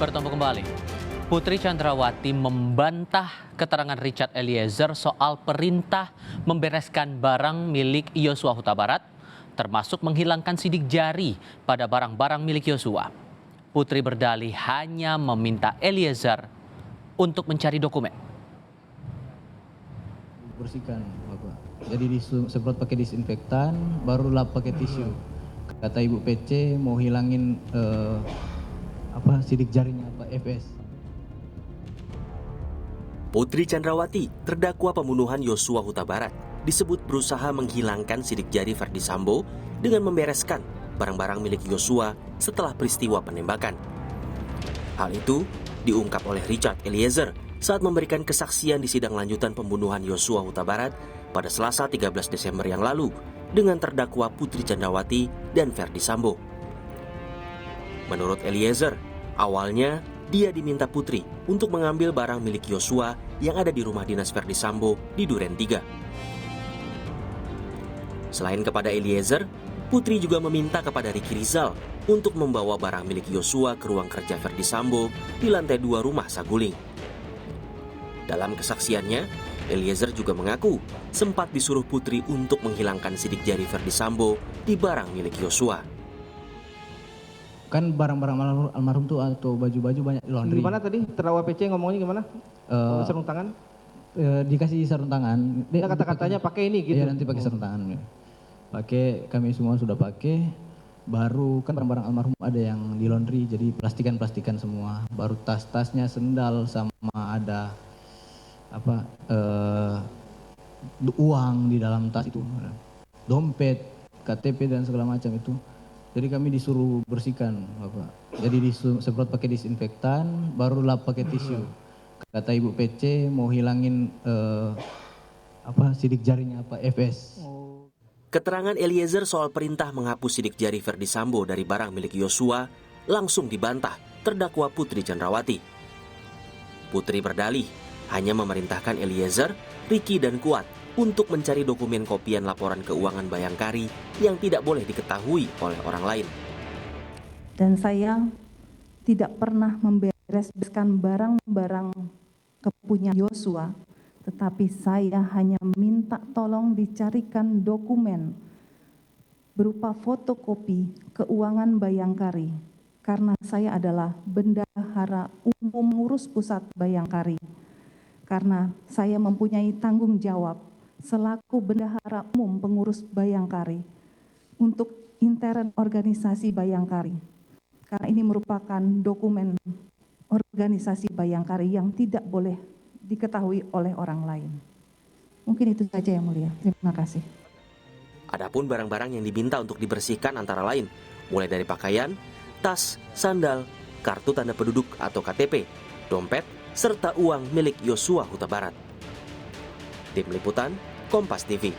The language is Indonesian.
Bertemu kembali. Putri Chandrawati membantah keterangan Richard Eliezer soal perintah membereskan barang milik Yosua Huta Barat, termasuk menghilangkan sidik jari pada barang-barang milik Yosua. Putri berdalih hanya meminta Eliezer untuk mencari dokumen. Bersihkan, Bapak. Jadi disemprot pakai disinfektan, baru lap pakai tisu. Kata Ibu PC mau hilangin sidik jarinya Pak FS. Putri Chandrawati, terdakwa pembunuhan Yosua Huta Barat, disebut berusaha menghilangkan sidik jari Verdi Sambo dengan membereskan barang-barang milik Yosua setelah peristiwa penembakan. Hal itu diungkap oleh Richard Eliezer saat memberikan kesaksian di sidang lanjutan pembunuhan Yosua Huta Barat pada Selasa 13 Desember yang lalu dengan terdakwa Putri Chandrawati dan Verdi Sambo. Menurut Eliezer, awalnya dia diminta Putri untuk mengambil barang milik Yosua yang ada di rumah dinas Verdi Sambo di Duren 3. Selain kepada Eliezer, Putri juga meminta kepada Ricky Rizal untuk membawa barang milik Yosua ke ruang kerja Verdi Sambo di lantai 2 rumah Saguling. Dalam kesaksiannya, Eliezer juga mengaku sempat disuruh Putri untuk menghilangkan sidik jari Verdi Sambo di barang milik Yosua. Kan barang-barang almarhum tuh atau baju-baju banyak di laundry. Gimana tadi terdakwa PC ngomongnya gimana? Sarung tangan? Dikasih sarung tangan. Dia kata-katanya pakai ini gitu. Iya, nanti pakai sarung tangan. Pakai, kami semua sudah pakai. Baru kan barang-barang almarhum ada yang di laundry, jadi plastikan-plastikan semua. Baru tas-tasnya, sendal, sama ada uang di dalam tas itu, dompet, KTP dan segala macam itu. Jadi kami disuruh bersihkan, Bapak. Jadi disemprot pakai disinfektan, baru lap pakai tisu. Kata Ibu PC mau hilangin sidik jarinya Pak FS. Keterangan Eliezer soal perintah menghapus sidik jari Verdi Sambo dari barang milik Yosua langsung dibantah terdakwa Putri Chandrawati. Putri berdalih hanya memerintahkan Eliezer, Ricky dan Kuat untuk mencari dokumen kopian laporan keuangan Bayangkari yang tidak boleh diketahui oleh orang lain. Dan saya tidak pernah membereskan barang-barang kepunyaan Yosua, tetapi saya hanya minta tolong dicarikan dokumen berupa fotokopi keuangan Bayangkari, karena saya adalah bendahara umum ngurus pusat Bayangkari. Karena saya mempunyai tanggung jawab selaku bendahara umum pengurus Bayangkari untuk intern organisasi Bayangkari. Karena ini merupakan dokumen organisasi Bayangkari yang tidak boleh diketahui oleh orang lain. Mungkin itu saja yang mulia. Terima kasih. Adapun barang-barang yang diminta untuk dibersihkan antara lain, mulai dari pakaian, tas, sandal, kartu tanda penduduk atau KTP, dompet, serta uang milik Yosua Huta Barat. Tim Liputan, Kompas TV.